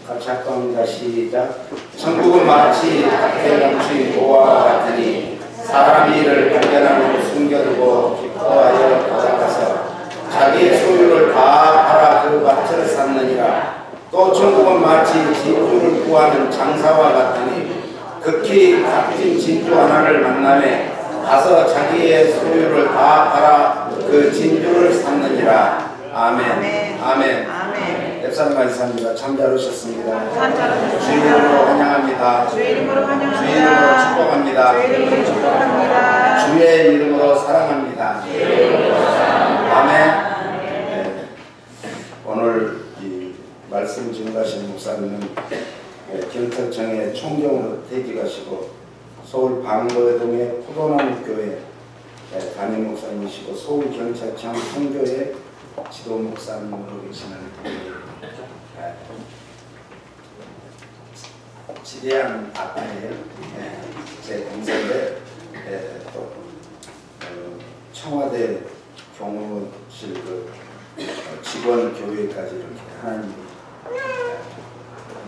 같이 합동합니다. 시작. 천국은 마치 밭에 멈춘 노아와 같으니 사람이 이를 발견하고 숨겨두고 기뻐하여 가져가서 자기의 소유를 다 팔아 그 밭을 샀느니라. 또 천국은 마치 진주를 구하는 장사와 같으니 극히 값진 진주 하나를 만나매 가서 자기의 소유를 다 팔아 그 진주를 샀느니라. 아멘. 아멘. 앱산 간사입니다. 참 잘 오셨습니다. 주의 이름으로 환영합니다. 주의 이름으로 축복합니다. 주의 이름으로 사랑합니다. 아멘. 네. 오늘 이 말씀 증거하신 목사님은 경찰청의 총경으로 퇴직하시고 서울 방거동의 포도나무교회 담임 목사님이시고 서울경찰청 선교회 지도 목사님으로 계시는 지대한 아빠의 제 동생인데 또 청와대 경호실 그 직원 교회까지 이렇게 하나님이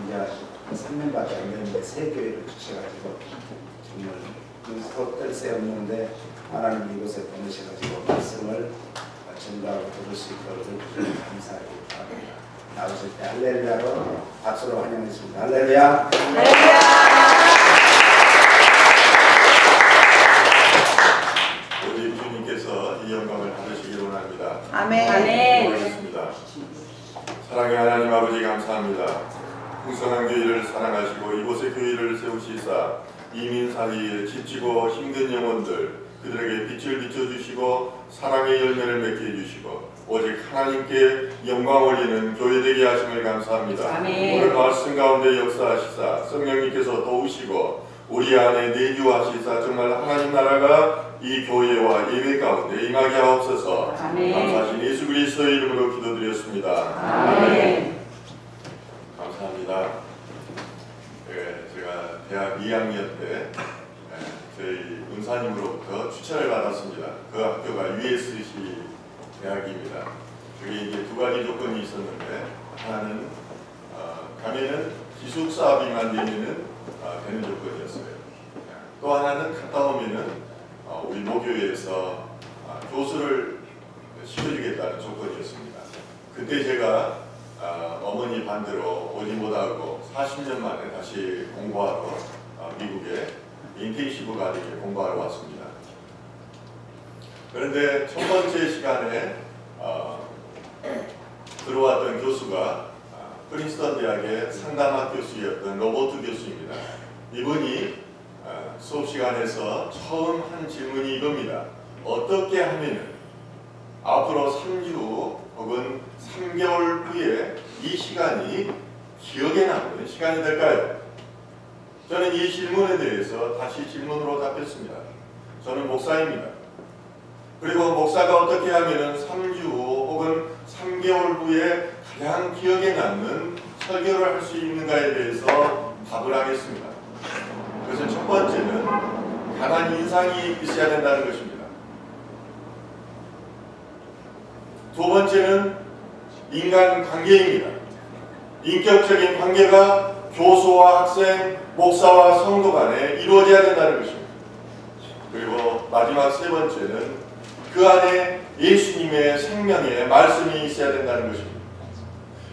이제 3년밖에 안 됐는데 새 교회를 주셔가지고 정말 헛될 새 없는데 하나님 이곳에 보내셔가지고 말씀을 전가하고 들을 수 있도록 감사하게 바랍니다. 나오실 때 할렐루야로 박수로 환영했습니다. 할렐루야. 할렐루야. 우리 주님께서 이 영광을 받으시기를 원합니다. 아멘. 기도하겠습니다. 사랑의 하나님 아버지 감사합니다. 풍성한 교회를 사랑하시고 이곳에 교회를 세우시사 이민 사이에 지치고 힘든 영혼들 그들에게 빛을 비춰주시고 사랑의 열매를 맺게 해주시고 오직 하나님께 영광 올리는 교회 되게 하심을 감사합니다. 아멘. 오늘 말씀 가운데 역사하시사 성령님께서 도우시고 우리 안에 내주하시사 정말 하나님 나라가 이 교회와 예배 가운데 임하게 하옵소서. 아멘. 감사하신 예수 그리스도의 이름으로 기도드렸습니다. 아멘. 감사합니다. 제가 대학 2학년 때 저희 은사님으로부터 추천을 받았습니다. 그 학교가 USC 대학입니다. 그게 이제 두 가지 조건이 있었는데 하나는 가면은 기숙사비만 되면은 되는 조건이었어요. 또 하나는 갔다 오면은 우리 모교회에서 교수를 시켜주겠다는 조건이었습니다. 그때 제가 어머니 반대로 오지 못하고 40년 만에 다시 공부하러 미국에 인텐시브 가르쳐 공부하러 왔습니다. 그런데 첫 번째 시간에 들어왔던 교수가 프린스턴 대학의 상담학 교수였던 로버트 교수입니다. 이분이 수업 시간에서 처음 한 질문이 이겁니다. 어떻게 하면 앞으로 3주 혹은 3개월 후에 이 시간이 기억에 남는 시간이 될까요? 저는 이 질문에 대해서 다시 질문으로 답했습니다. 저는 목사입니다. 그리고 목사가 어떻게 하면 3주 후 혹은 3개월 후에 가장 기억에 남는 설교를 할 수 있는가에 대해서 답을 하겠습니다. 그래서 첫 번째는 강한 인상이 있어야 된다는 것입니다. 두 번째는 인간관계입니다. 인격적인 관계가 교수와 학생, 목사와 성도 간에 이루어져야 된다는 것입니다. 그리고 마지막 세 번째는 그 안에 예수님의 생명의 말씀이 있어야 된다는 것입니다.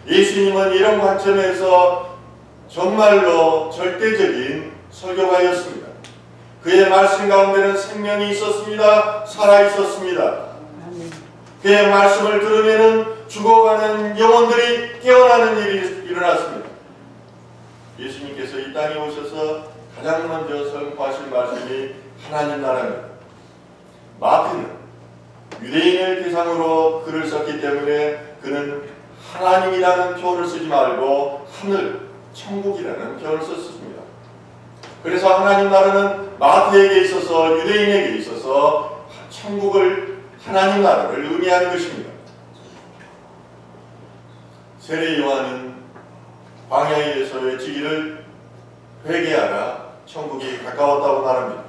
예수님은 이런 관점에서 정말로 절대적인 설교가였습니다. 그의 말씀 가운데는 생명이 있었습니다. 살아 있었습니다. 그의 말씀을 들으면 죽어가는 영혼들이 깨어나는 일이 일어났습니다. 예수님께서 이 땅에 오셔서 가장 먼저 선포하신 말씀이 하나님 나라입니다. 마태는 유대인을 대상으로 글을 썼기 때문에 그는 하나님이라는 표현을 쓰지 말고 하늘, 천국이라는 표현을 썼습니다. 그래서 하나님 나라는 마태에게 있어서 유대인에게 있어서 천국을 하나님 나라를 의미하는 것입니다. 세례 요한은 광야에서 외치기를 회개하라 천국이 가까웠다고 말합니다.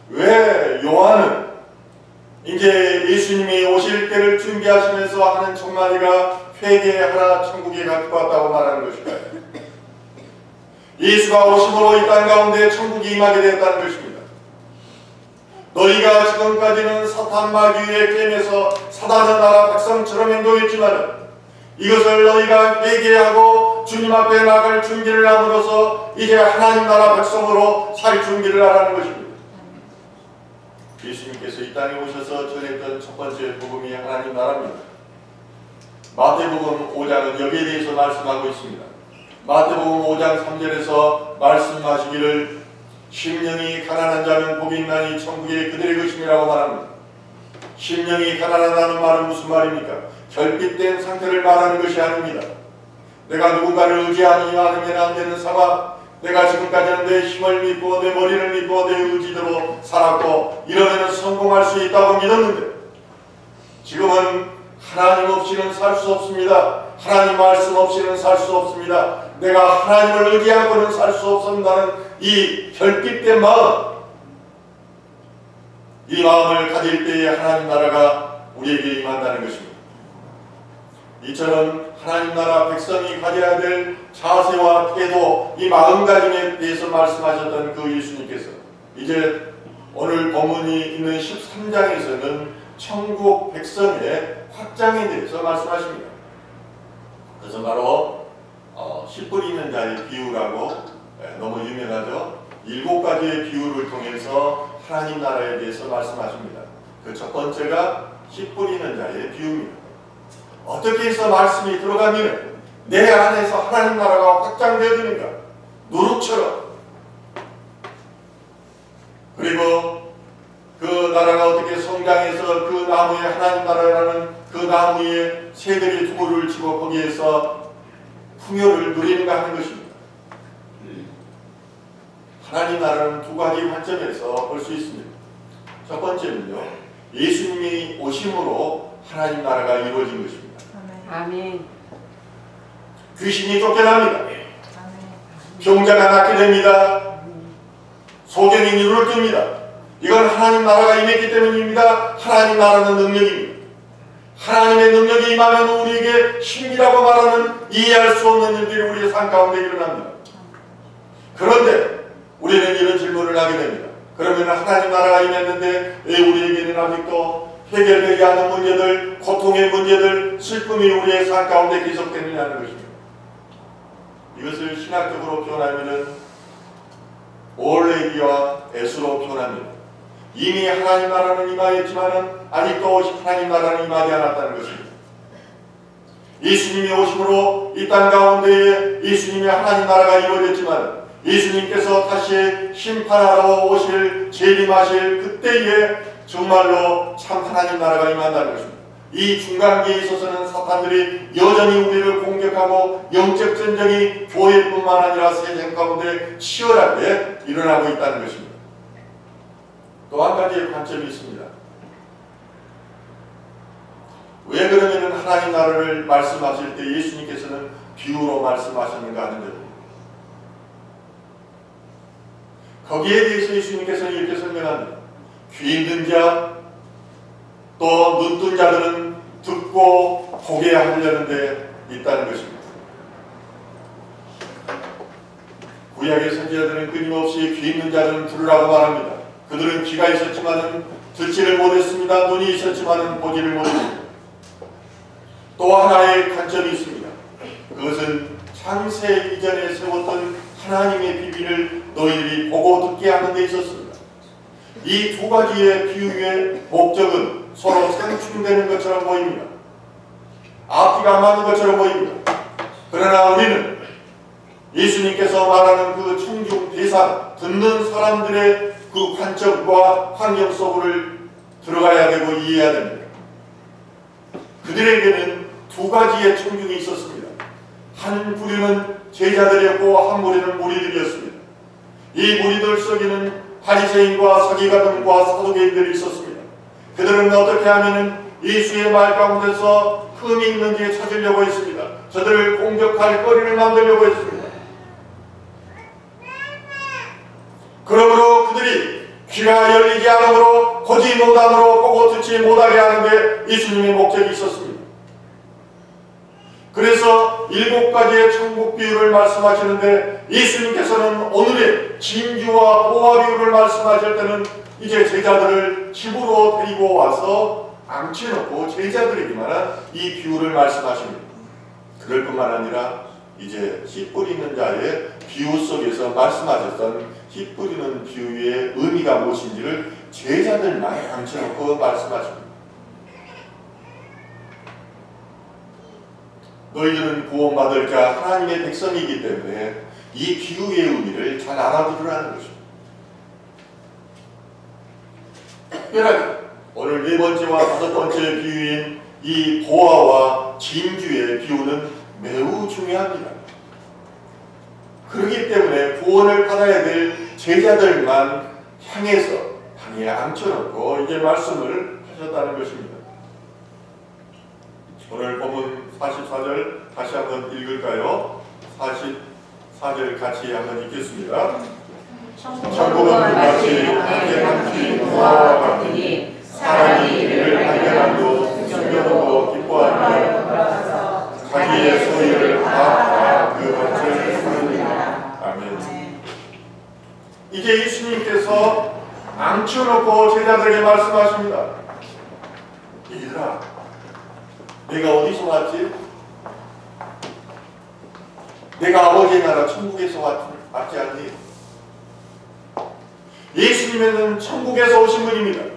왜 요한은 이제 예수님이 오실 때를 준비하시면서 하는 첫 마디가 회개하라 천국이 가까웠다고 왔다고 말하는 것일까요? 예수가 오심으로 이 땅 가운데 천국이 임하게 되었다는 것입니다. 너희가 지금까지는 사탄 마귀의 겜에서 사단의 나라 백성처럼 행동했지만 이것을 너희가 회개하고 주님 앞에 나갈 준비를 함으로써 이제 하나님 나라 백성으로 살 준비를 하라는 것입니다. 예수님께서 이 땅에 오셔서 전했던 첫 번째 복음이 하나님 나라입니다. 마태복음 5장은 여기에 대해서 말씀하고 있습니다. 마태복음 5장 3절에서 말씀하시기를 심령이 가난한 자는 복이 있나니 천국이 그들의 것임이라고 말합니다. 심령이 가난하다는 말은 무슨 말입니까? 결핍된 상태를 말하는 것이 아닙니다. 내가 누군가를 의지하지 않으면 안 되는 상황, 내가 지금까지는 내 힘을 믿고 내 머리를 믿고 내 의지대로 살았고 이러면 성공할 수 있다고 믿었는데 지금은 하나님 없이는 살 수 없습니다. 하나님 말씀 없이는 살 수 없습니다. 내가 하나님을 의지하고는 살 수 없습니다는 이 결핍된 마음, 이 마음을 가질 때에 하나님 나라가 우리에게 임한다는 것입니다. 이처럼 하나님 나라 백성이 가져야 될 자세와 태도, 이 마음가짐에 대해서 말씀하셨던 그 예수님께서 이제 오늘 본문이 있는 13장에서는 천국 백성의 확장에 대해서 말씀하십니다. 그래서 바로 씨 뿌리는 자의 비유라고 너무 유명하죠. 7가지의 비유를 통해서 하나님 나라에 대해서 말씀하십니다. 그 첫 번째가 씨 뿌리는 자의 비유입니다. 어떻게 해서 말씀이 들어가면 내 안에서 하나님 나라가 확장되어지는가? 누룩처럼. 그리고 그 나라가 어떻게 성장해서 그 나무에 하나님 나라라는 그 나무에 새들이 두물을 치고 거기에서 풍요를 누리는가 하는 것입니다. 하나님 나라는 2가지 관점에서 볼 수 있습니다. 첫 번째는요, 예수님이 오심으로 하나님 나라가 이루어진 것입니다. 아멘. 귀신이 쫓겨납니다. 병자가 낫게 됩니다. 소경이 눈을 뜹니다. 이건 하나님 나라가 임했기 때문입니다. 하나님 나라는 능력입니다. 하나님의 능력이 임하면 우리에게 힘이라고 말하는 이해할 수 없는 일들이 우리의 삶 가운데 일어납니다. 그런데 우리는 이런 질문을 하게 됩니다. 그러면 하나님 나라가 임했는데 왜 우리에게는 아직도 해결되지 않은 문제들, 고통의 문제들, 슬픔이 우리의 삶 가운데 계속되느냐는 것입니다. 이것을 신학적으로 표현하면 올레기와 에스로 표현합니다. 이미 하나님 나라는 임하였지만 아직도 하나님 나라는 임하지 않았다는 것입니다. 예수님이 오심으로 이 땅 가운데에 예수님의 하나님 나라가 이루어졌지만 예수님께서 다시 심판하러 오실, 재림하실 그때에 정말로 참 하나님 나라가 임한다는 것입니다. 이 중간기에 있어서는 사탄들이 여전히 우리를 공격하고 영적 전쟁이 교회뿐만 아니라 세상 가운데 치열하게 일어나고 있다는 것입니다. 또 한 가지의 관점이 있습니다. 왜 그러면 하나님 나라를 말씀하실 때 예수님께서는 비유로 말씀하셨는가 하는 것입니다. 거기에 대해서 예수님께서는 이렇게 설명합니다. 귀 있는 자, 또 눈 뜬 자들은 듣고 보게 하려는 데 있다는 것입니다. 구약의 선지자들은 끊임없이 귀 있는 자들은 들으라고 말합니다. 그들은 귀가 있었지만은 듣지를 못했습니다. 눈이 있었지만은 보지를 못했습니다. 또 하나의 관점이 있습니다. 그것은 창세 이전에 세웠던 하나님의 비밀을 너희들이 보고 듣게 하는 데 있었습니다. 이 2가지의 비유의 목적은 서로 상충되는 것처럼 보입니다. 앞뒤가 맞는 것처럼 보입니다. 그러나 우리는 예수님께서 말하는 그 청중 대상, 듣는 사람들의 그 관점과 환경 속을 들어가야 되고 이해해야 됩니다. 그들에게는 2가지의 청중이 있었습니다. 한 부류는 제자들이었고 한 부류는 무리들이었습니다. 이 무리들 속에는 바리새인과 서기관들과 사두개인들이 있었습니다. 그들은 어떻게 하면 예수의 말 가운데서 흠이 있는지 찾으려고 했습니다. 저들을 공격할 거리를 만들려고 했습니다. 그러므로 그들이 귀가 열리지 않으므로 고지 못함으로 보고 듣지 못하게 하는데 예수님의 목적이 있었습니다. 그래서 7가지의 천국 비유를 말씀하시는데 예수님께서는 오늘의 진주와 보화 비유를 말씀하실 때는 이제 제자들을 집으로 데리고 와서 앉혀놓고 제자들에게만 이 비유를 말씀하십니다. 그럴 뿐만 아니라 이제 씨 뿌리는 자의 비유 속에서 말씀하셨던 씨 뿌리는 비유의 의미가 무엇인지를 제자들만 앉혀놓고 말씀하십니다. 너희들은 구원받을 자 하나님의 백성이기 때문에 이 비유의 의미를 잘 알아두라는 것입니다. 특별하게 오늘 4번째와 5번째 비유인 이 보화와 진주의 비유는 매우 중요합니다. 그렇기 때문에 구원을 받아야 될 제자들만 향해서 방에 앉혀놓고 이제 말씀을 하셨다는 것입니다. 오늘 본문 44절 다시 한번 읽을까요? 44절 같이 한번 읽겠습니다. 천국은 마치 함께 보화와 같으니 사람이 이를 발견함도 숨겨두고 기뻐하며 자기의 소유를 다 그 밭을 사느니라. 아멘. 이제 예수님께서 앉혀놓고 제자들에게 말씀하십니다. 얘들아, 내가 어디서 왔지? 내가 아버지의 나라 천국에서 왔지 않니? 예수님은 천국에서 오신 분입니다.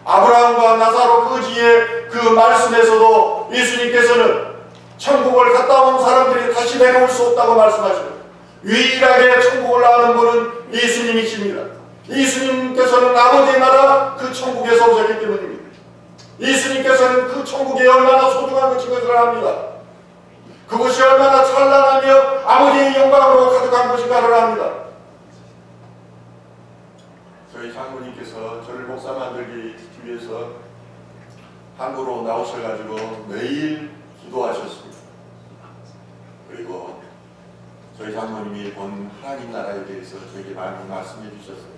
아브라함과 나사로 거지의 그 말씀에서도 예수님께서는 천국을 갔다 온 사람들이 다시 내려올 수 없다고 말씀하십니다. 유일하게 천국을 아는 분은 예수님이십니다. 예수님께서는 아버지의 나라 그 천국에서 오셨기 때문입니다. 예수님께서는 그 천국이 얼마나 소중한 것인가를 압니다. 그것이 얼마나 찬란하며 아버지의 영광으로 가득한 것인가를 압니다. 저희 장모님께서 저를 목사 만들기 위해서 한국으로 나오셔가지고 매일 기도하셨습니다. 그리고 저희 장모님이 본 하나님 나라에 대해서 저에게 많이 말씀해 주셨어요.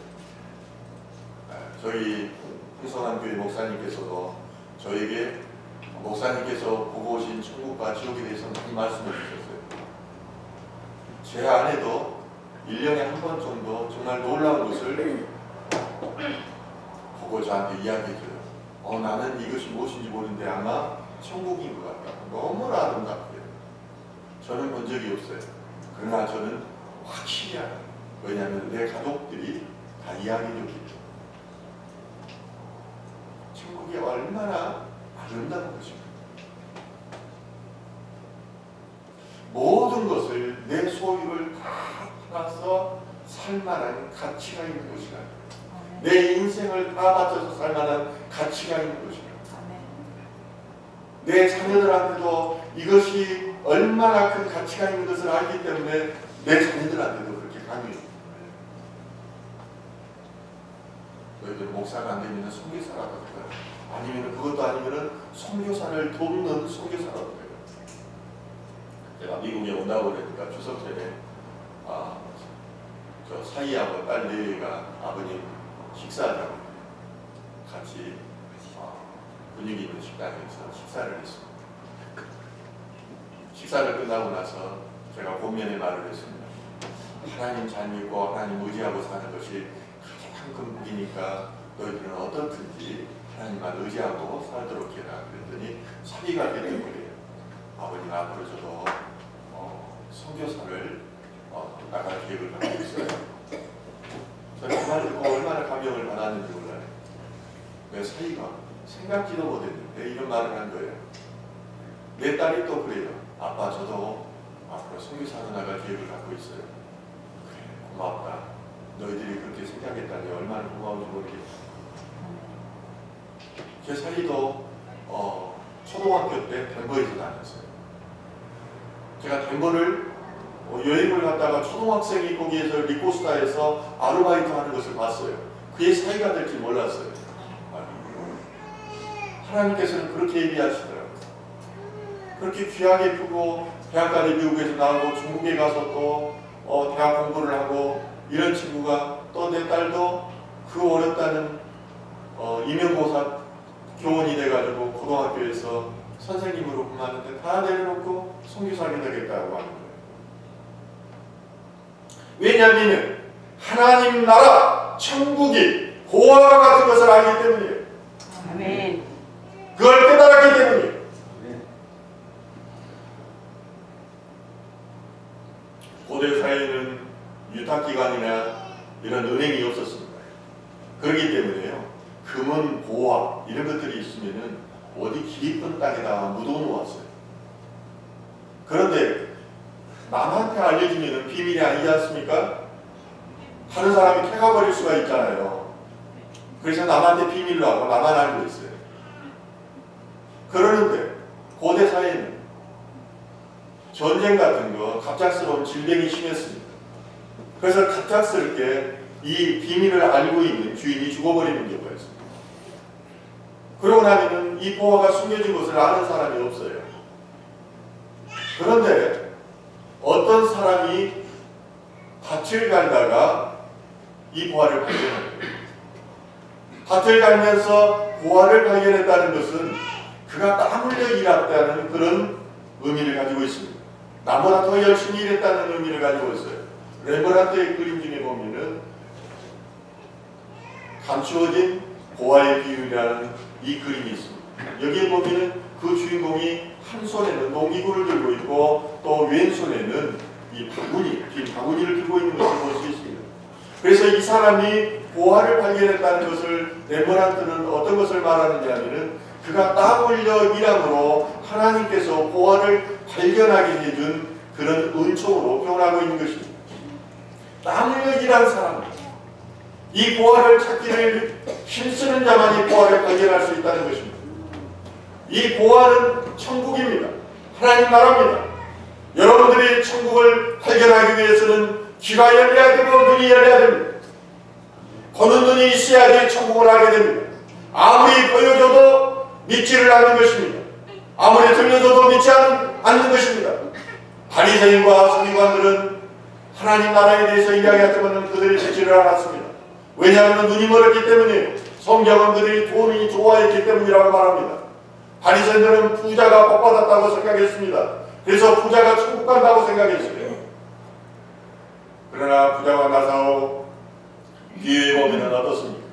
저희 풍성한 교회 목사님께서도 저에게 목사님께서 보고 오신 천국과 지옥에 대해서 많이 말씀해 주셨어요. 제 아내도 1년에 한 번 정도 정말 놀라운 것을 보고 저한테 이야기해줘요. 나는 이것이 무엇인지 모르는데 아마 천국인 것 같다. 너무나 아름답대요. 저는 본 적이 없어요. 그러나 저는 확실히 알아요. 왜냐하면 내 가족들이 다 이야기해줬기 때문에. 천국이 얼마나 아름다운 것입니다. 모든 것을 내 소유를 다 팔아서 살만한 가치가 있는 것이다. 내 인생을 다 바쳐서 살만한 가치가 있는 것이다. 내 자녀들한테도 이것이 얼마나 큰 가치가 있는 것을 알기 때문에 내 자녀들한테도 그렇게 강요해요. 너희들 목사가 안 되면 선교사라고 할까요? 아니면 그것도 아니면 선교사를 돕는 선교사라고 해요. 제가 미국에 온다고 그러니까 추석 전에 저 사이하고 딸 네가 아버님 식사하자고 같이 분위기 있는 식당에서 식사를 했습니다. 식사를 끝나고 나서 제가 본면에 말을 했습니다. 하나님 잘 믿고 하나님 의지하고 사는 것이 가장 큰 복이니까 너희들은 어떻든지 하나님만 의지하고 살도록 해라. 그랬더니 사비가 되는 거예요. 아버님 앞으로 저도 선교사를 나갈 계획을 갖고 있어요. 저는 그 말 듣고 얼마나 감명을 받았는지 몰라요. 내 사이가 생각지도 못했는데 이런 말을 한 거예요. 내 딸이 또 그래요. 아빠 저도 앞으로 선교사로 나갈 계획을 갖고 있어요. 그래 고맙다. 너희들이 그렇게 생각했다니 얼마나 고마운지 모르겠어. 제 사이도 초등학교 때 덴버에서 다녔어요. 제가 덴버를 여행을 갔다가 초등학생이 거기에서 리코스타에서 아르바이트 하는 것을 봤어요. 그의 사이가 될지 몰랐어요. 하나님께서는 그렇게 얘기하시더라고요. 그렇게 귀하게 크고 대학까지 미국에서 나오고 중국에 가서 또 대학 공부를 하고 이런 친구가 또 내 딸도 그 어렵다는 임용고사 교원이 돼가지고 고등학교에서 선생님으로 근무하는데 다 내려놓고 선교사하게 되겠다고 하는 거예요. 왜냐하면 하나님 나라 천국이 고아와 같은 것을 알기 때문이에요. 아멘. 그걸 깨달았기 때문이에요. 고대 사회에는 유탁기관이나 이런 은행이 없었습니다. 그렇기 때문에요, 금은 보화 이런 것들이 있으면은 어디 깊은 땅에다 묻어놓았어요. 그런데 남한테 알려지면은 비밀이 아니지 않습니까? 다른 사람이 캐가버릴 수가 있잖아요. 그래서 남한테 비밀로 하고 나만 알고 있어요. 그러는데 고대 사회는 전쟁 같은 거, 갑작스러운 질병이 심했습니다. 그래서 갑작스럽게 이 비밀을 알고 있는 주인이 죽어버리는 경우가 있습니다. 그러고 나면은 이 보화가 숨겨진 것을 아는 사람이 없어요. 그런데 어떤 사람이 밭을 갈다가 이 보화를 발견합니다. 밭을 갈면서 보화를 발견했다는 것은 그가 땀 흘려 일했다는 그런 의미를 가지고 있습니다. 남보다 더 열심히 일했다는 의미를 가지고 있어요. 렘브란트의 그림 중에 보면은 감추어진 보화의 비율이라는 이 그림이 있습니다. 여기에 보면은 그 주인공이 한 손에는 농기구를 들고 있고 또 왼손에는 이 바구니, 긴 바구니를 들고 있는 것을 볼 수 있습니다. 그래서 이 사람이 보화를 발견했다는 것을 렘브란트는 어떤 것을 말하느냐 하면은 그가 땀 흘려 일함으로 하나님께서 보화를 발견하게 해준 그런 은총으로 표현하고 있는 것입니다. 땀 흘려 일한 사람, 이 보화를 찾기를 힘쓰는 자만이 보화를 발견할 수 있다는 것입니다. 이 보화는 천국입니다. 하나님 나라입니다. 여러분들이 천국을 발견하기 위해서는 귀가 열려야 되고 눈이 열려야 됩니다. 보는 눈이 있어야지 천국을 알게 됩니다. 아무리 보여줘도 믿지를 않는 것입니다. 아무리 들려줘도 믿지 않는 것입니다. 바리새인과 서기관들은 하나님 나라에 대해서 이야기했지만 그들이 듣지를 않았습니다. 왜냐하면 눈이 멀었기 때문이에요. 성경은 그들이 돈이 좋아했기 때문이라고 말합니다. 바리새인들은 부자가 복받았다고 생각했습니다. 그래서 부자가 천국 간다고 생각했어요. 그러나 부자와 나사로 뒤에 보면 어떻습니까?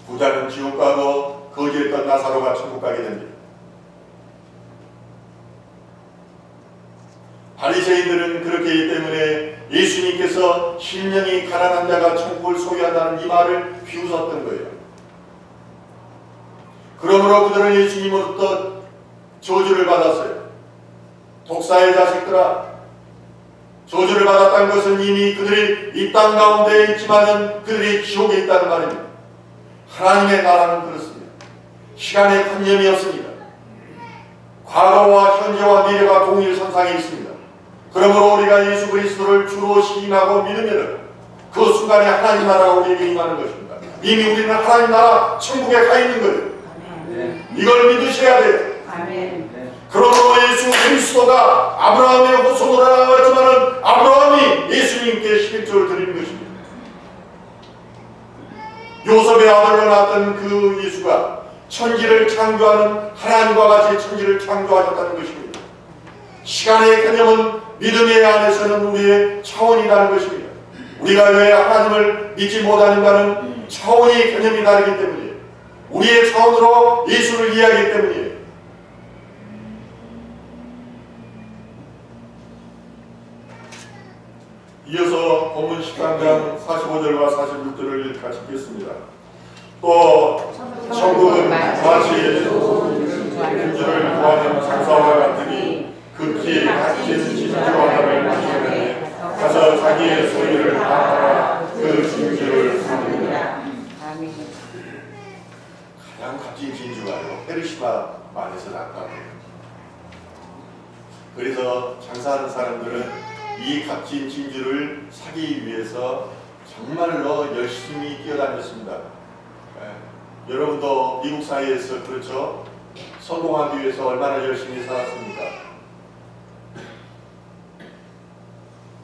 부자는 지옥 가고 거지했던 나사로가 천국 가게 됩니다. 바리새인들은 그렇게 하기 때문에 예수님께서 심령이 가난한 자가 천국을 소유한다는 이 말을 비웃었던 거예요. 그러므로 그들은 예수님으로부터 저주를 받았어요. 독사의 자식들아, 저주를 받았다는 것은 이미 그들이 이 땅 가운데 있지만은 그들이 지옥에 있다는 말입니다. 하나님의 나라는 그렇습니다. 시간에 관념이 없습니다. 과거와 현재와 미래가 동일 선상에 있습니다. 그러므로 우리가 예수 그리스도를 주로 시인하고 믿으면 그 순간에 하나님 나라가 우리에게 임하는 것입니다. 이미 우리는 하나님 나라 천국에 가 있는 거예요. 이걸 믿으셔야 돼요. 그러므로 예수 그리스도가 아브라함의 후손으로 했지만 아브라함이 예수님께 11조를 드리는 것입니다. 요셉의 아들로 낳았던 그 예수가 천지를 창조하는 하나님과 같이 천지를 창조하셨다는 것입니다. 시간의 개념은 믿음의 안에서는 우리의 차원이라는 것입니다. 우리가 왜 하나님을 믿지 못하는가는 차원이 개념이 다르기 때문이에요. 우리의 차원으로 예수를 이해하기 때문이에요. 이어서 본문 13장 45절과 46절을 같이 읽겠습니다. 또 천국은 마치 진주를 구하는 장사와 같으니 급히 갇힌 진주 하나를 마시려니 가서 자기의 소유를 팔아 그 진주를 사느니라. 가장 값진 진주가요, 페르시바만에서 낙타예요. 그래서 장사하는 사람들은 이 값진 진주를 사기 위해서 정말로 열심히 뛰어다녔습니다. 여러분도 미국 사회에서 그렇죠? 성공하기 위해서 얼마나 열심히 살았습니까?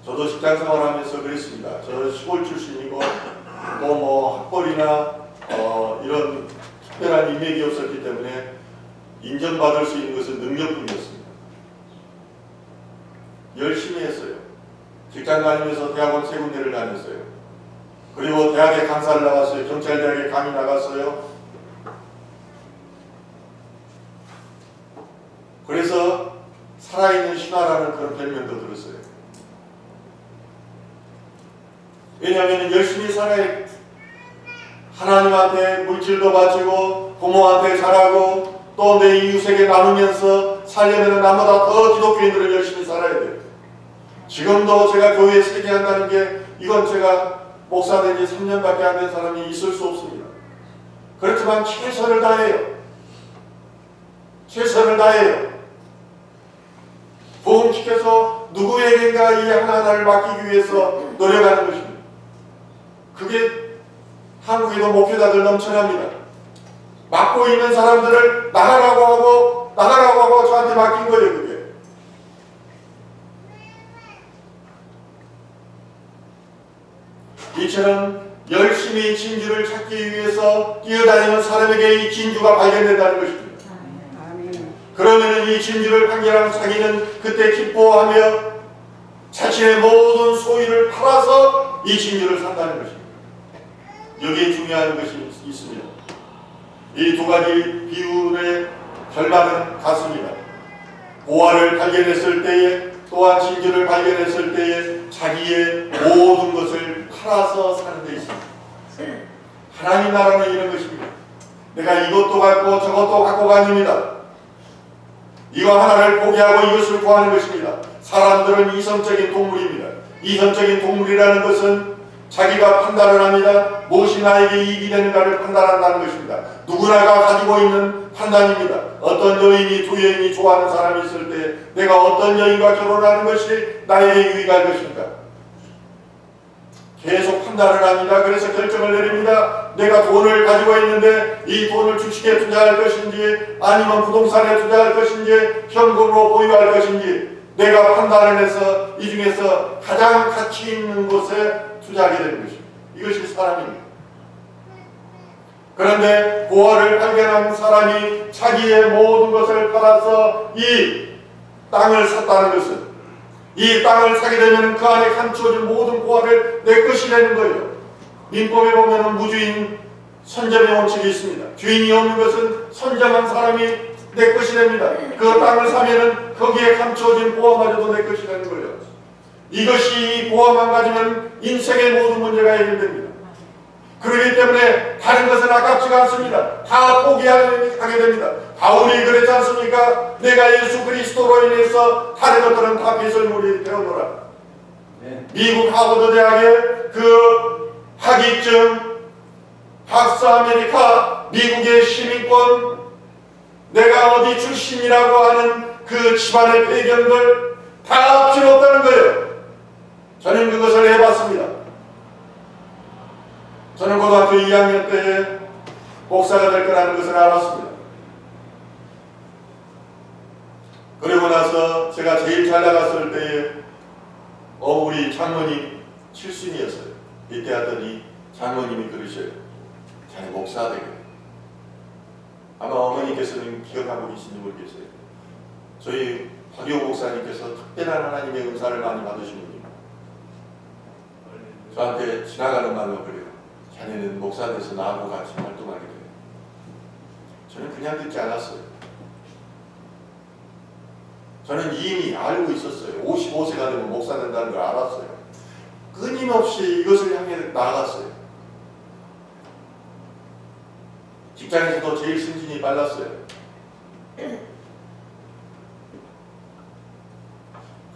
저도 직장 생활하면서 그랬습니다. 저 시골 출신이고 또 뭐 학벌이나 이런 특별한 인맥이 없었기 때문에 인정받을 수 있는 것은 능력뿐이었습니다. 열심히 했어요. 직장 다니면서 대학원 3군데를 다녔어요. 그리고 대학에 강사를 나갔어요. 경찰대학에 강의 나갔어요. 그래서 살아있는 신화라는 그런 별명도 들었어요. 왜냐하면 열심히 살아야 하나님한테 물질도 바치고 부모한테 잘하고 또 내 이웃에게 나누면서 살려면 나보다 더 기독교인들은 열심히 살아야 돼요. 지금도 제가 교회에 세계한다는 게 이건 제가 목사 된 지 3년밖에 안 된 사람이 있을 수 없습니다. 그렇지만 최선을 다해요. 최선을 다해요. 부흥시켜서 누구에게인가 이 하나하나를 맡기기 위해서 노력하는 것입니다. 그게 한국에도 목회자들 넘쳐납니다. 맡고 있는 사람들을 나가라고 하고 저한테 맡긴 거예요. 그게. 이처럼 열심히 진주를 찾기 위해서 뛰어다니는 사람에게 이 진주가 발견된다는 것입니다. 그러면 이 진주를 판결한 자기는 그때 기뻐하며 자신의 모든 소유를 팔아서 이 진주를 산다는 것입니다. 여기에 중요한 것이 있습니다. 이 두 가지 비유의 결말은 같습니다. 보화를 발견했을 때에 또한 진주를 발견했을 때에 자기의 모든 것을 팔아서 사는 데 있습니다. 하나님 나라는 이런 것입니다. 내가 이것도 갖고 저것도 갖고가 아닙니다. 이거 하나를 포기하고 이것을 구하는 것입니다. 사람들은 이성적인 동물입니다. 이성적인 동물이라는 것은 자기가 판단을 합니다. 무엇이 나에게 이익이 되는가를 판단한다는 것입니다. 누구나가 가지고 있는 판단입니다. 어떤 여인이 두 여인이 좋아하는 사람이 있을 때 내가 어떤 여인과 결혼하는 것이 나에게 유익할 것인가? 계속 판단을 합니다. 그래서 결정을 내립니다. 내가 돈을 가지고 있는데 이 돈을 주식에 투자할 것인지 아니면 부동산에 투자할 것인지 현금으로 보유할 것인지 내가 판단을 해서 이 중에서 가장 가치 있는 곳에 투자하게 되는 것입니다. 이것이 사람입니다. 그런데 보화를 발견한 사람이 자기의 모든 것을 팔아서 이 땅을 샀다는 것은 이 땅을 사게 되면 그 안에 감추어진 모든 보화를 내 것이 되는 거예요. 민법에 보면 무주인 선점의 원칙이 있습니다. 주인이 없는 것은 선점한 사람이 내 것이 됩니다. 그 땅을 사면은 거기에 감추어진 보화마저도 내 것이 되는 거예요. 이것이 이 보화만 가지면 인생의 모든 문제가 해결됩니다. 그렇기 때문에 다른 것은 아깝지가 않습니다. 다 포기하게 됩니다. 바울이 그랬지 않습니까? 내가 예수 그리스도로 인해서 다른 것들은 다 배설물이 되어노라. 네. 미국 하버드 대학의 그 학위증, 박사 아메리카, 미국의 시민권, 내가 어디 출신이라고 하는 그 집안의 배경들 다 필요 없다는 거예요. 저는 그것을 해봤습니다. 저는 고등학교 2학년 때에 목사가 될 거라는 것을 알았습니다. 그리고 나서 제가 제일 잘 나갔을 때에 우리 장모님 칠순이었어요. 이때 하더니 장모님이 그러셔요. 자네 목사 되게. 아마 어머니께서는 기억하고 계신지 모르겠어요. 저희 박용 목사님께서 특별한 하나님의 은사를 많이 받으신 분입니다. 저한테 지나가는 말로 그래요. 자네는 목사 돼서 나하고 같이 활동하게 돼요. 저는 그냥 듣지 않았어요. 저는 이미 알고 있었어요. 55세가 되면 목사 된다는 걸 알았어요. 끊임없이 이것을 향해 나아갔어요. 직장에서도 제일 승진이 빨랐어요.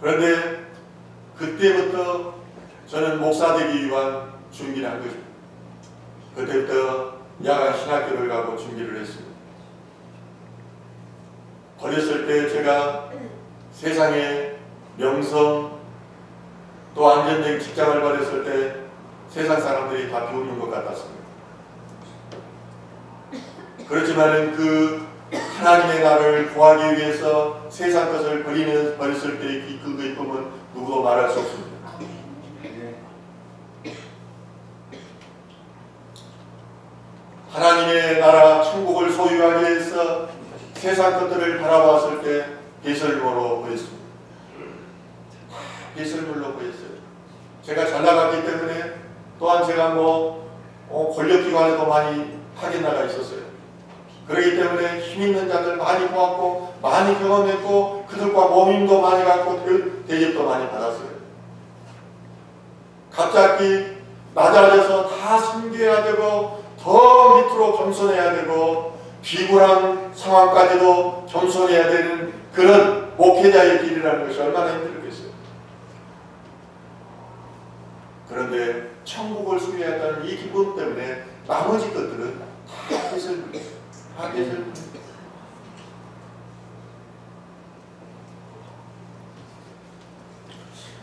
그런데 그때부터 저는 목사 되기 위한 준비를 한 것입니다. 그때부터 야간 신학교를 가고 준비를 했습니다. 어렸을 때 제가 세상에 명성 또 안정적인 직장을 버렸을 때 세상 사람들이 다 비웃는 것 같았습니다. 그렇지만은 그 하나님의 나라를 구하기 위해서 세상 것을 버렸을 때의 그 기쁨은 누구도 말할 수 없습니다. 하나님의 나라 천국을 소유하기 위해서 세상 것들을 바라봤을 때 배설물로 보였습니다. 배설물로 보였어요. 제가 잘 나갔기 때문에 또한 제가 권력기관에도 많이 파견 나가 있었어요. 그렇기 때문에 힘 있는 자들 많이 보았고 많이 경험했고 그들과 모임도 많이 갖고 대접도 많이 받았어요. 갑자기 낮아져서 다 섬겨야 되고 더 밑으로 겸손해야 되고 비굴한 상황까지도 겸손해야 되는 그런 목회자의 길이라는 것이 얼마나 힘들겠어요. 그런데 천국을 소유했다는 이 기쁨 때문에 나머지 것들은 다 배설물이에요. 다 배설물.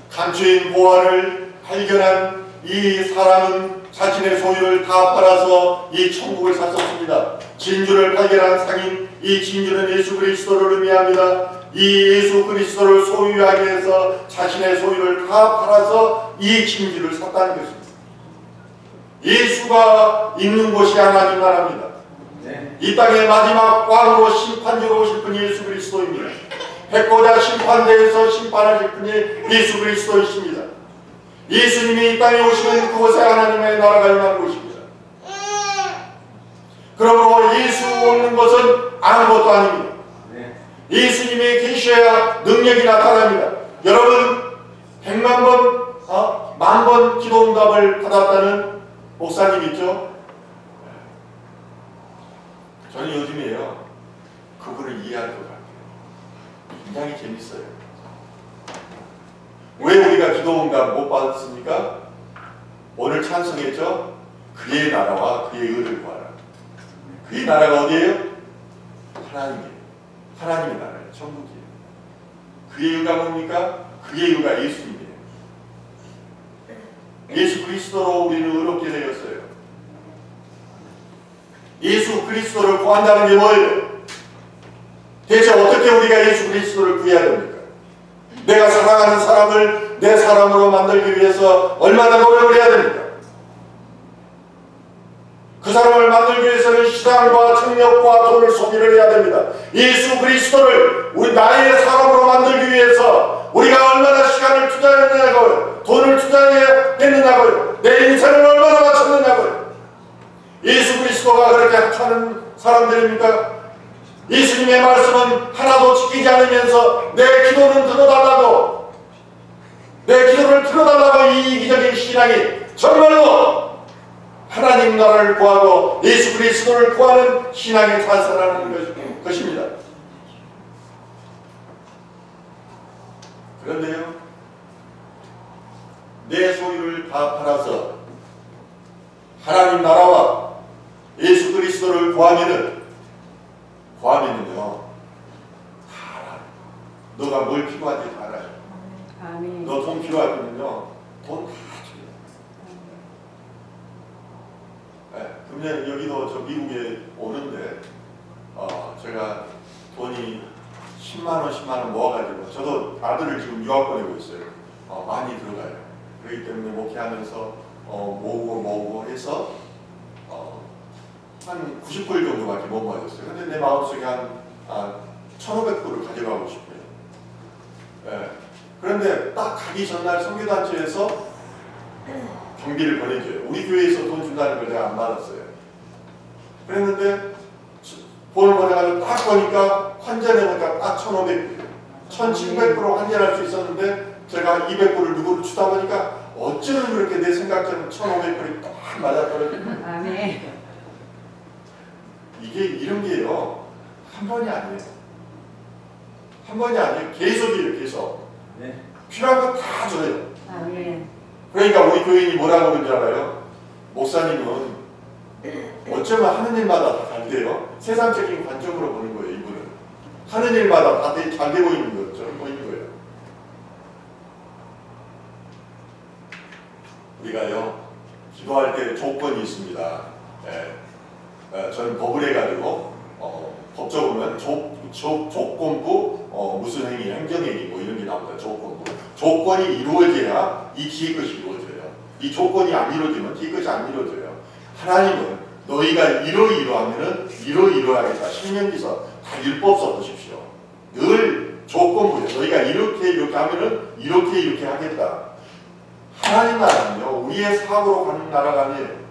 감추인 보화를 발견한 이 사람은 자신의 소유를 다 팔아서 이 천국을 샀었습니다. 진주를 발견한 상인, 이 진주는 예수 그리스도를 의미합니다. 이 예수 그리스도를 소유하기 위해서 자신의 소유를 다 팔아서 이 진주를 샀다는 것입니다. 예수가 있는 곳이 하나님 나라입니다. 이 땅의 마지막 왕으로 심판주로 오실 분이 예수 그리스도입니다. 백보자 심판대에서 심판하실 분이 예수 그리스도이십니다. 예수님이 이 땅에 오시면 그곳에 하나님의 나라가 임하는 곳입니다. 그러므로 예수 없는 것은 아무것도 아닙니다. 예수님이 계셔야 능력이 나타납니다. 여러분 100만 번, 10,000번 기도응답을 받았다는 목사님 있죠? 저는 요즘에요 그분을 이해할 것 같아요. 굉장히 재밌어요. 왜 우리가 기도응답 못 받았습니까? 오늘 찬송했죠? 그의 나라와 그의 의를 구하라. 그의 나라가 어디예요? 하나님이에요. 하나님의 나라예요. 천국이에요. 그의 의가 뭡니까? 그의 의가 예수님이에요. 예수 그리스도로 우리는 의롭게 되었어요. 예수 그리스도를 구한다는 게 뭐예요? 대체 어떻게 우리가 예수 그리스도를 구해야 됩니까? 내가 사랑하는 사람을 내 사람으로 만들기 위해서 얼마나 노력을 해야 됩니까? 그 사람을 만들기 위해서는 시간과 청력과 돈을 소비를 해야 됩니다. 예수 그리스도를 우리 나의 사람으로 만들기 위해서 우리가 얼마나 시간을 투자했느냐고요. 돈을 투자했느냐고요. 내 인생을 얼마나 바쳤느냐고요. 예수 그리스도가 그렇게 하는 사람들입니까? 예수님의 말씀은 하나도 지키지 않으면서 내 기도는 들어달라고, 내 기도를 들어달라고 이 이기적인 신앙이 정말로 하나님 나라를 구하고 예수 그리스도를 구하는 신앙에 탄생하는 것입니다. 그런데요, 내 소유를 다 팔아서 하나님 나라와 예수 그리스도를 구하면은요, 다 알아. 너가 뭘 필요한지 다 알아요. 너 돈 필요하면요, 돈 다 줘요. 네, 금년 여기도 저 미국에 오는데 제가 돈이 10만원, 10만원 모아가지고, 저도 아들을 지금 유학 보내고 있어요. 많이 들어가요. 그렇기 때문에 목회하면서 모으고 해서 한 90불 정도밖에 못 모았어요. 근데 내 마음속에 한 1,500불을 가져가고 싶어요. 네. 그런데 딱 가기 전날 선교단체에서 경비를 보내줘요. 우리 교회에서 돈 준다는 걸 제가 안 받았어요. 그랬는데 돈을 보내가지고 딱 보니까 환전해보니까 딱 1,500불, 1,700불로 환전할 수 있었는데 제가 200불을 누구를 주다 보니까 어쩌면 그렇게 내 생각처럼 1,500불이 딱 맞아떨어지는 거예요. 아멘. 이게 이런 게요, 한 번이 아니에요. 한 번이 아니에요. 계속이에요, 계속. 네. 필요한 거 다 줘요. 아멘. 그러니까 우리 교인이 뭐라고 그러는 줄 알아요? 목사님은 어쩌면 하는 일마다 다 잘 돼요. 세상적인 관점으로 보는 거예요, 이분은. 하는 일마다 다 잘 되고 있는 것처럼 보이는 거예요. 우리가요, 기도할 때 조건이 있습니다. 저는 법을 해가지고 법적으로는 조건부 무슨 행위, 행정행위 뭐 이런 게 나옵니다. 조건부. 조건이 이루어져야 이 뒤의 것이 이루어져요. 이 조건이 안 이루어지면 뒤의 것이 안 이루어져요. 하나님은 너희가 이러이러하면은 이러이러하겠다. 신명기서 다 율법 써보십시오. 늘 조건부예요. 너희가 이렇게 하면은 이렇게 하겠다. 하나님 나라는요, 우리의 사고로 가는 나라가 아니에요.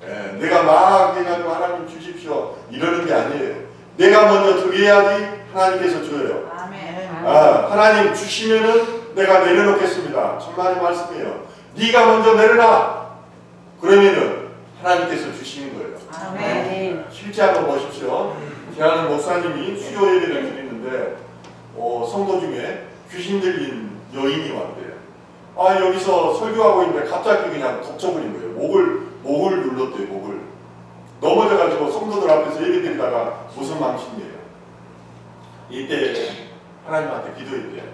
예, 내가 막 해가지고 하나님 주십시오 이러는 게 아니에요. 내가 먼저 드려야지 하나님께서 줘요. 하나님 주시면은 내가 내려놓겠습니다. 천만의 말씀이에요. 네가 먼저 내려놔. 그러면은 하나님께서 주시는 거예요. 아멘. 실제 한번 보십시오. 제가 아는 목사님이 수요 예배를 드리는데 성도 중에 귀신 들린 여인이 왔대요. 여기서 설교하고 있는데 갑자기 그냥 덮쳐버린 거예요. 목을 눌렀대요. 목을 넘어져가지고 성도들 앞에서 예배 드리다가 무슨 망신이에요. 이때 하나님한테 기도했대요.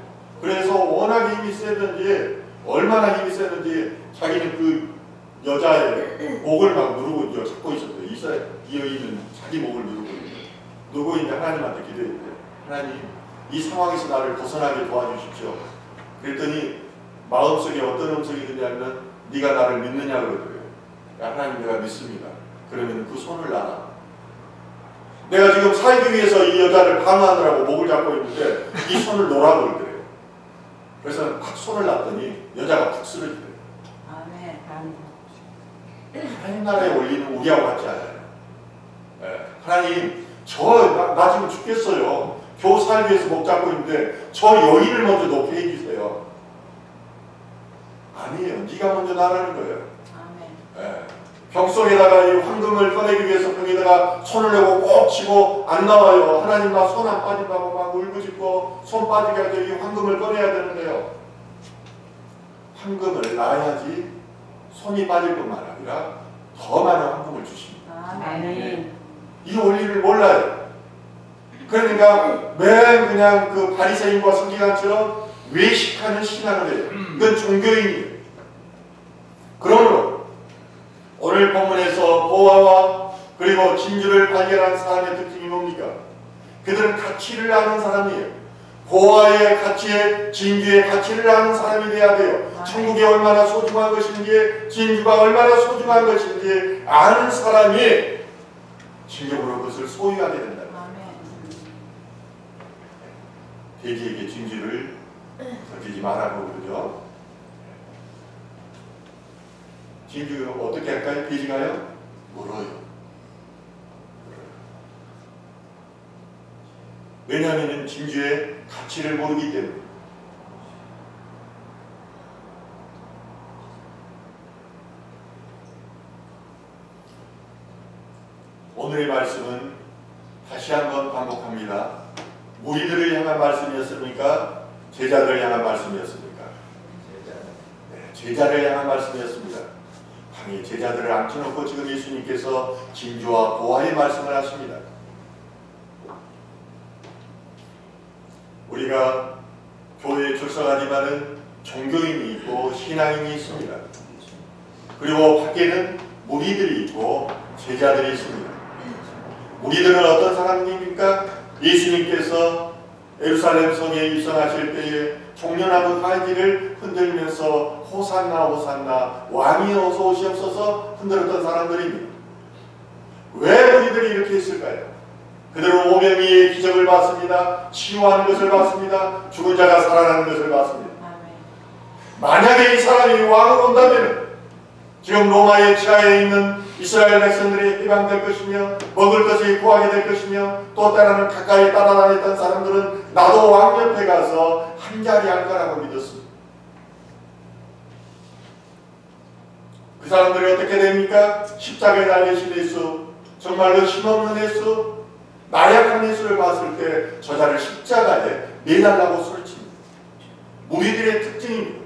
그래서 워낙 힘이 세든지 얼마나 힘이 세든지 자기는 그 여자의 목을 막 누르고 잡고 있었대요. 이 여인은 자기 목을 누르고 있는데 하나님한테 기도했대요. 하나님, 이 상황에서 나를 벗어나게 도와주십시오. 그랬더니 마음속에 어떤 음성이 드냐면 네가 나를 믿느냐 그러더래요. 하나님, 내가 믿습니다. 그러면 그 손을 놔라. 내가 지금 살기 위해서 이 여자를 방어하느라고 목을 잡고 있는데 이 손을 놓으라고 그러더래요. 그래서 팍 손을 놨더니 여자가 푹 쓰러지더래요. 하나님 나라의 원리는 우리하고 같지 않아요. 하나님, 나 지금 죽겠어요. 겨우 살기 위해서 목 잡고 있는데 저 여인을 먼저 놓게 해주세요. 아니에요. 네가 먼저 나라는 거예요. 병 속에다가 이 황금을 꺼내기 위해서 병에다가 손을 내고 꼭 치고 안 나와요. 하나님, 나 손 안 빠진다고 막 울부짖고 손 빠지게 하죠. 이 황금을 꺼내야 되는데요. 황금을 놔야지 손이 빠질 뿐만 아니라 더 많은 황금을 주십니다. 아멘. 이 원리를 몰라요. 그러니까 맨 그냥 그 바리새인과 서기관처럼 외식하는 신앙을 해요. 이건 종교인이에요. 그러므로 오늘 본문에서 보아와 그리고 진주를 발견한 사람의 특징이 뭡니까? 그들은 가치를 아는 사람이에요. 보아의 가치에 진주의 가치를 아는 사람이 돼야 돼요. 천국이 얼마나 소중한 것인지, 진주가 얼마나 소중한 것인지 아는 사람이 진정으로 그것을 소유하게 된다. 돼지에게 진주를 던지지 말라고 그러죠. 진주 어떻게 할까요? 돼지가요? 물어요. 왜냐하면 진주의 가치를 모르기 때문에. 오늘의 말씀은 다시 한번 반복합니다. 무리들을 향한 말씀이었습니까? 제자들을 향한 말씀이었습니까? 제자를 향한 말씀이었습니다. 강의 제자들을 앉혀놓고 지금 예수님께서 진주와 보아의 말씀을 하십니다. 우리가 교회에 출석하지만은 종교인이 있고 신앙인이 있습니다. 그리고 밖에는 무리들이 있고 제자들이 있습니다. 무리들은 어떤 사람입니까? 예수님께서 예루살렘 성에 입성하실 때에 종려나무 가지를 흔들면서 호산나 호산나 왕이 어서 오시옵소서 흔들었던 사람들입니다. 왜 무리들이 이렇게 했을까요? 그들은 오병이의 기적을 봤습니다. 치유하는 것을 봤습니다. 죽은 자가 살아나는 것을 봤습니다. 만약에 이 사람이 왕으로 온다면 지금 로마의 지하에 있는 이스라엘 백성들이 해방될 것이며 먹을 것이 구하게 될 것이며 또 때로는 가까이 따라다녔던 사람들은 나도 왕 옆에 가서 한 자리 할 거라고 믿었습니다. 그 사람들이 어떻게 됩니까? 십자가에 달리신 예수, 정말로 힘없는 예수, 나약한 예수를 봤을 때 저자를 십자가에 매달라고 소리칩니다. 무리들의 특징입니다.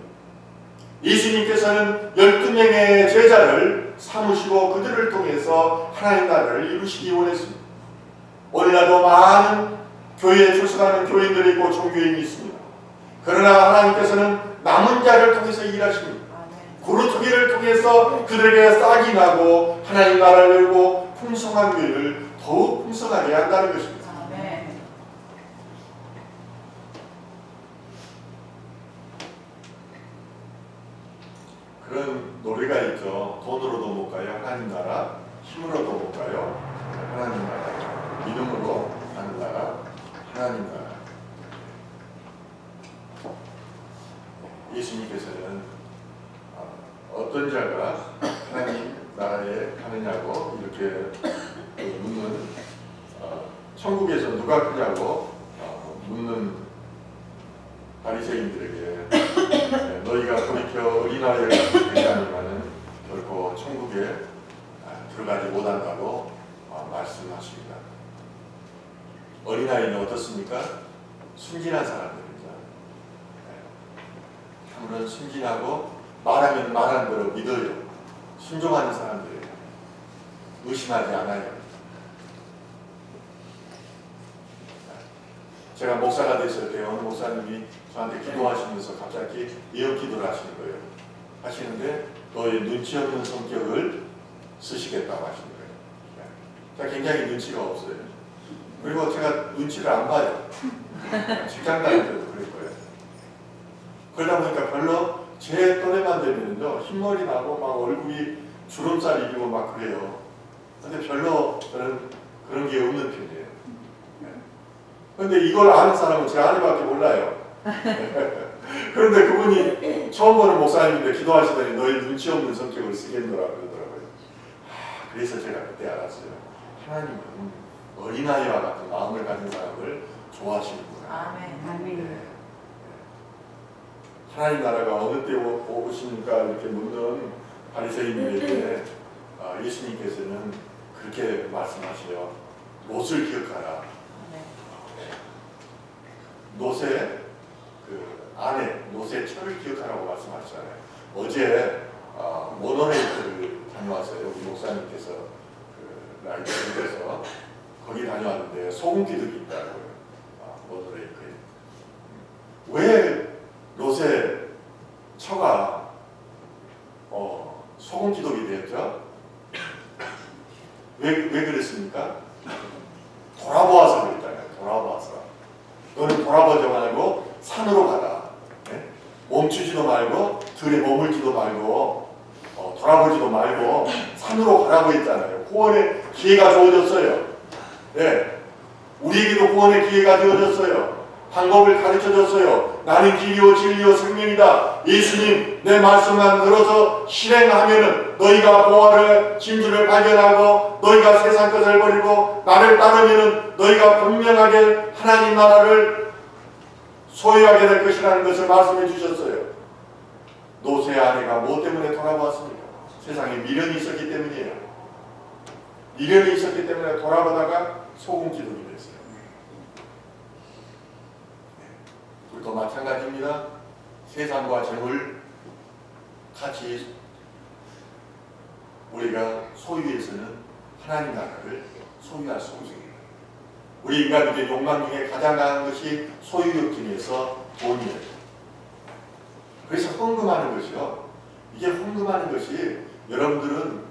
예수님께서는 12명의 제자를 삼으시고 그들을 통해서 하나님 나라를 이루시기 원했습니다. 오늘날도 많은 교회에 출석하는 교인들이 있고 종교인이 있습니다. 그러나 하나님께서는 남은 자를 통해서 일하십니다. 구루토기를 통해서 그들에게 싹이 나고 하나님 나라를 열고 풍성한 교회를 더욱 풍성하게 한다는 것입니다. 그런 노래가 있죠. 돈으로도 못 가요. 하나님 나라. 힘으로도 못 가요. 하나님 나라. 믿음으로 하나님 나라. 예수님께서는 어떤 자가 하나님 나라에 가느냐고 이렇게 묻는, 천국에서 누가 크냐고 묻는 바리새인들에게 너희가 돌이켜 어린아이를 되지 않으면 결코 천국에 들어가지 못한다고 말씀하십니다. 어린아이는 어떻습니까? 순진한 사람들입니다. 아무런 순진하고 말하면 말한 대로 믿어요. 순종하는 사람들이에요. 의심하지 않아요. 제가 목사가 됐을 때 어느 목사님이 저한테 기도하시면서 갑자기 예언 기도를 하시는 거예요. 하시는데 너의 눈치 없는 성격을 쓰시겠다고 하시는 거예요. 제가 굉장히 눈치가 없어요. 그리고 제가 눈치를 안 봐요. 직장 다닐 때도 그럴 거예요. 그러다 보니까 별로 제 또래만 되면요 흰머리 나고 막 얼굴이 주름살 입고 막 그래요. 근데 별로 저는 그런 게 없는 편이에요. 그런데 이걸 아는 사람은 제 아내밖에 몰라요. 그런데 그분이 처음 보는 목사님인데 기도하시더니 너희 눈치 없는 성격을 쓰겠노라 그러더라고요. 그래서 제가 그때 알았어요. 하나님은 어린아이와 같은 마음을 가진 사람을 좋아하시는구나. 아멘. 네. 하나님 나라가 어느 때 오십니까? 이렇게 묻는 바리새인들에게 예수님께서는 그렇게 말씀하시죠. 롯을 기억하라. 롯의 그 아내, 롯의 처를 기억하라고 말씀하셨잖아요. 어제 모노레이크를 다녀왔어요. 우리 목사님께서 그 라이브에서 거기 다녀왔는데 소금 기둥이 있다고요. 모노레이크에. 왜 롯의 처가 소금 기둥이 되었죠? 왜 그랬습니까? 돌아보아서 그랬잖아요. 돌아보아서. 너는 돌아보지 말고 산으로 가라. 네? 멈추지도 말고 들에 머물지도 말고 돌아보지도 말고 산으로 가라고 했잖아요. 구원의 기회가 주어졌어요. 네. 우리에게도 구원의 기회가 주어졌어요. 방법을 가르쳐줬어요. 나는 길이요 진리요 생명이다. 예수님 내 말씀만 들어서 실행하면은 너희가 보화를 진주를 발견하고 너희가 세상 것을 버리고 나를 따르면은 너희가 분명하게 하나님 나라를 소유하게 될 것이라는 것을 말씀해 주셨어요. 롯의 아내가 무엇 때문에 돌아보았습니까? 세상에 미련이 있었기 때문이에요. 미련이 있었기 때문에 돌아보다가 소금 기둥이 됐어요. 우리도 마찬가지입니다. 세상과 재물 같이 우리가 소유해서는 하나님 나라를 소유할 수 없습니다. 우리 인간에게 욕망 중에 가장 강한 것이 소유욕 중에서 돈이에요. 그래서 헌금하는 것이요. 이게 헌금하는 것이 여러분들은